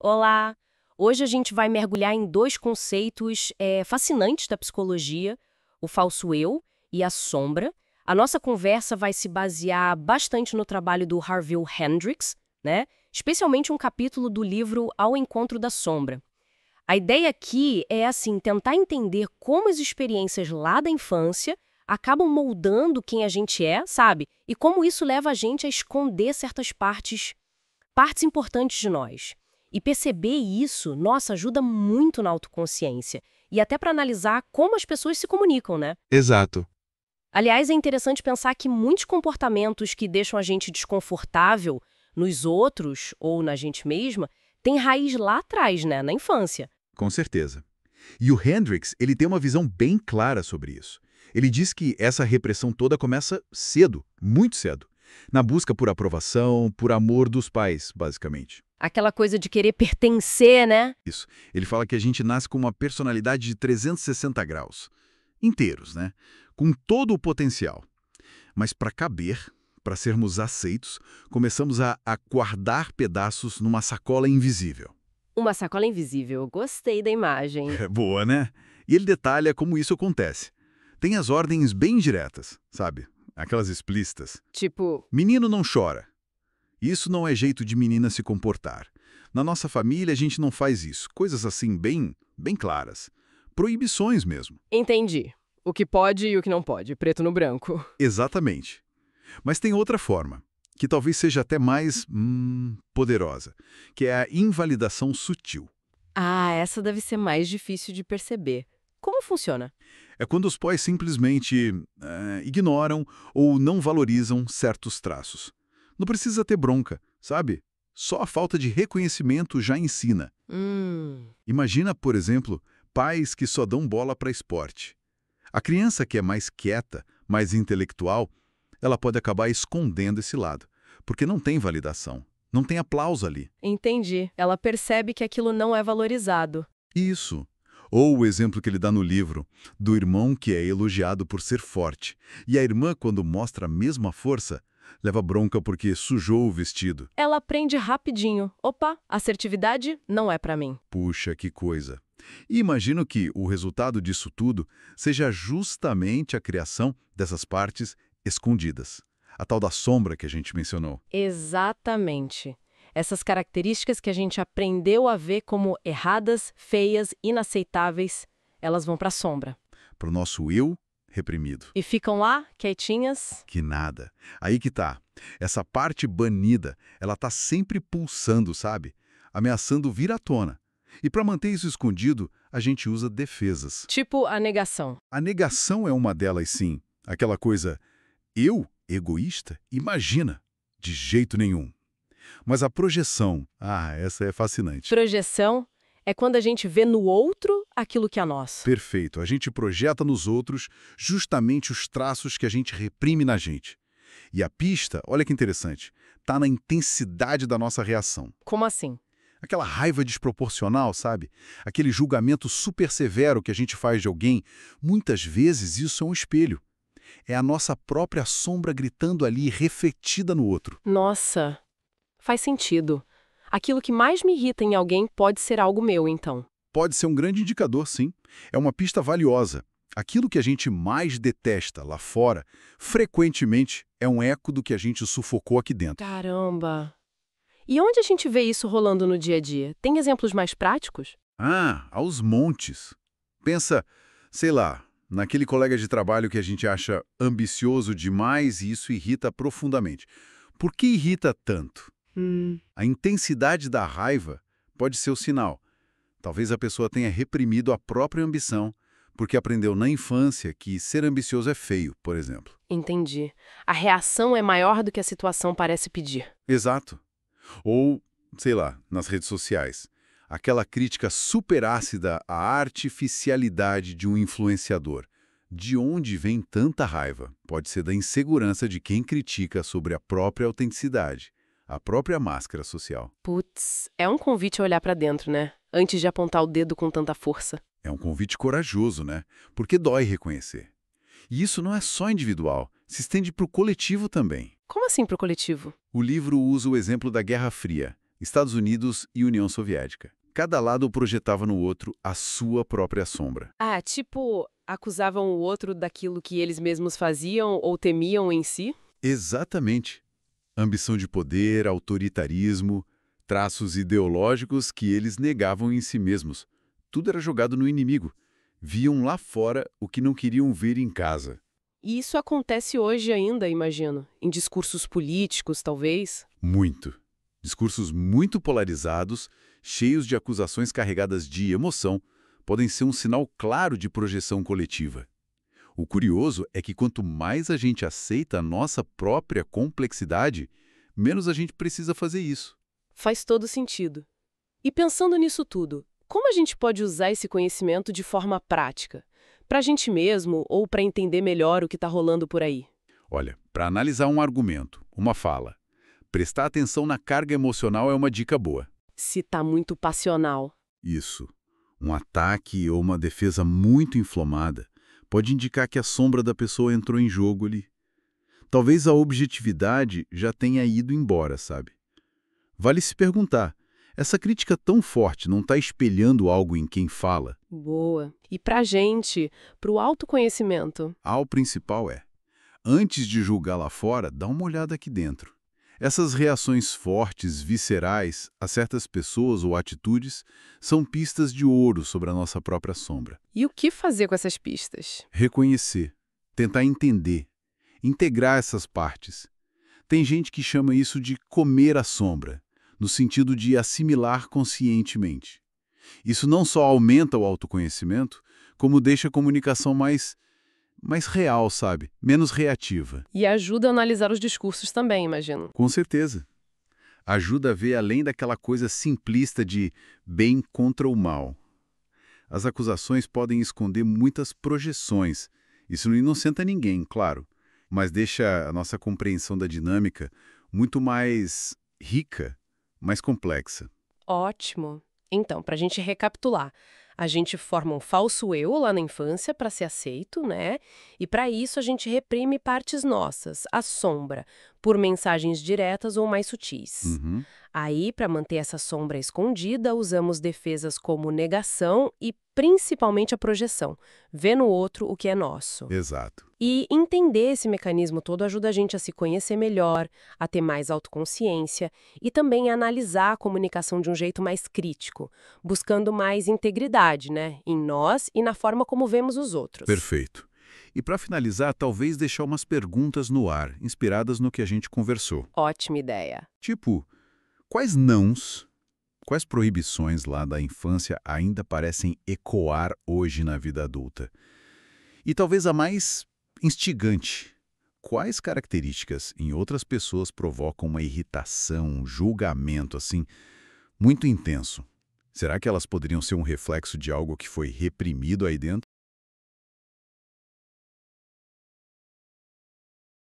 Olá! Hoje a gente vai mergulhar em dois conceitos fascinantes da psicologia, o falso eu e a sombra. A nossa conversa vai se basear bastante no trabalho do Harville Hendricks, né? Especialmente um capítulo do livro Ao Encontro da Sombra. A ideia aqui é, assim, tentar entender como as experiências lá da infância acabam moldando quem a gente é, sabe? E como isso leva a gente a esconder certas partes importantes de nós. E perceber isso, nossa, ajuda muito na autoconsciência. E até para analisar como as pessoas se comunicam, né? Exato. Aliás, é interessante pensar que muitos comportamentos que deixam a gente desconfortável nos outros ou na gente mesma têm raiz lá atrás, né? Na infância. Com certeza. E o Hendricks, ele tem uma visão bem clara sobre isso. Ele diz que essa repressão toda começa cedo, muito cedo, na busca por aprovação, por amor dos pais, basicamente. Aquela coisa de querer pertencer, né? Isso. Ele fala que a gente nasce com uma personalidade de 360 graus, inteiros, né? Com todo o potencial. Mas para caber, para sermos aceitos, começamos a guardar pedaços numa sacola invisível. Uma sacola invisível. Gostei da imagem. É boa, né? E ele detalha como isso acontece. Tem as ordens bem diretas, sabe? Aquelas explícitas. Tipo, Menino não chora. Isso não é jeito de menina se comportar. Na nossa família a gente não faz isso. Coisas assim bem claras. Proibições mesmo. entendi. O que pode e o que não pode, preto no branco. Exatamente. Mas tem outra forma, que talvez seja até mais poderosa, que é a invalidação sutil. Ah, essa deve ser mais difícil de perceber. Como funciona? É quando os pais simplesmente ignoram ou não valorizam certos traços. Não precisa ter bronca, sabe? Só a falta de reconhecimento já ensina. Imagina, por exemplo, pais que só dão bola para esporte. A criança que é mais quieta, mais intelectual, ela pode acabar escondendo esse lado, porque não tem validação, não tem aplauso ali. Entendi. Ela percebe que aquilo não é valorizado. Isso. Ou o exemplo que ele dá no livro, do irmão que é elogiado por ser forte, e a irmã, quando mostra a mesma força, leva bronca porque sujou o vestido. Ela aprende rapidinho. Opa, assertividade não é pra mim. Puxa, que coisa! E imagino que o resultado disso tudo seja justamente a criação dessas partes escondidas. A tal da sombra que a gente mencionou. Exatamente. Essas características que a gente aprendeu a ver como erradas, feias, inaceitáveis, elas vão pra sombra. Para o nosso eu reprimido. E ficam lá, quietinhas. Que nada. Aí que tá. Essa parte banida, ela tá sempre pulsando, sabe? Ameaçando vir à tona. E para manter isso escondido, a gente usa defesas. Tipo a negação. A negação é uma delas, sim. Aquela coisa, eu, egoísta? Imagina! De jeito nenhum. Mas a projeção, essa é fascinante. Projeção é quando a gente vê no outro aquilo que é nosso. Perfeito. A gente projeta nos outros justamente os traços que a gente reprime na gente. E a pista, olha que interessante, tá na intensidade da nossa reação. Como assim? Aquela raiva desproporcional, sabe? Aquele julgamento super severo que a gente faz de alguém, muitas vezes isso é um espelho. É a nossa própria sombra gritando ali, refletida no outro. Nossa, faz sentido. Aquilo que mais me irrita em alguém pode ser algo meu, então. Pode ser um grande indicador, sim. É uma pista valiosa. Aquilo que a gente mais detesta lá fora, frequentemente é um eco do que a gente sufocou aqui dentro. Caramba! E onde a gente vê isso rolando no dia a dia? Tem exemplos mais práticos? Aos montes. Pensa, sei lá, naquele colega de trabalho que a gente acha ambicioso demais e isso irrita profundamente. Por que irrita tanto? A intensidade da raiva pode ser o sinal. Talvez a pessoa tenha reprimido a própria ambição, porque aprendeu na infância que ser ambicioso é feio, por exemplo. Entendi. A reação é maior do que a situação parece pedir. Exato. Ou, sei lá, nas redes sociais. Aquela crítica super ácida à artificialidade de um influenciador. De onde vem tanta raiva? Pode ser da insegurança de quem critica sobre a própria autenticidade, a própria máscara social. Putz, é um convite a olhar pra dentro, né? Antes de apontar o dedo com tanta força. É um convite corajoso, né? Porque dói reconhecer. E isso não é só individual, se estende para o coletivo também. Como assim pro coletivo? O livro usa o exemplo da Guerra Fria, Estados Unidos e União Soviética. Cada lado projetava no outro a sua própria sombra. Ah, tipo, acusavam o outro daquilo que eles mesmos faziam ou temiam em si? Exatamente. Ambição de poder, autoritarismo, traços ideológicos que eles negavam em si mesmos. Tudo era jogado no inimigo. Viam lá fora o que não queriam ver em casa. E isso acontece hoje ainda, imagino. Em discursos políticos, talvez. Muito. Discursos muito polarizados, cheios de acusações carregadas de emoção, podem ser um sinal claro de projeção coletiva. O curioso é que quanto mais a gente aceita a nossa própria complexidade, menos a gente precisa fazer isso. Faz todo sentido. E pensando nisso tudo, como a gente pode usar esse conhecimento de forma prática? Para a gente mesmo ou para entender melhor o que está rolando por aí? Olha, para analisar um argumento, uma fala, prestar atenção na carga emocional é uma dica boa. Se está muito passional. Isso. Um ataque ou uma defesa muito inflamada pode indicar que a sombra da pessoa entrou em jogo ali. Talvez a objetividade já tenha ido embora, sabe? Vale se perguntar, essa crítica tão forte não está espelhando algo em quem fala? Boa. E para a gente, para o autoconhecimento? O principal é, antes de julgar lá fora, dá uma olhada aqui dentro. Essas reações fortes, viscerais, a certas pessoas ou atitudes, são pistas de ouro sobre a nossa própria sombra. E o que fazer com essas pistas? Reconhecer, tentar entender, integrar essas partes. Tem gente que chama isso de comer a sombra, no sentido de assimilar conscientemente. Isso não só aumenta o autoconhecimento, como deixa a comunicação mais real, sabe? Menos reativa. E ajuda a analisar os discursos também, imagino. Com certeza. Ajuda a ver além daquela coisa simplista de bem contra o mal. As acusações podem esconder muitas projeções. Isso não inocenta ninguém, claro, mas deixa a nossa compreensão da dinâmica muito mais rica, mais complexa. Ótimo. Então, para a gente recapitular, a gente forma um falso eu lá na infância para ser aceito, né? E para isso a gente reprime partes nossas, a sombra, por mensagens diretas ou mais sutis. Uhum. Aí, para manter essa sombra escondida, usamos defesas como negação e principalmente a projeção, ver no outro o que é nosso. Exato. E entender esse mecanismo todo ajuda a gente a se conhecer melhor, a ter mais autoconsciência e também a analisar a comunicação de um jeito mais crítico, buscando mais integridade, né, em nós e na forma como vemos os outros. Perfeito. E para finalizar, talvez deixar umas perguntas no ar, inspiradas no que a gente conversou. Ótima ideia. Tipo, quais nãos, quais proibições lá da infância ainda parecem ecoar hoje na vida adulta? E talvez a mais instigante, quais características em outras pessoas provocam uma irritação, um julgamento assim, muito intenso? Será que elas poderiam ser um reflexo de algo que foi reprimido aí dentro?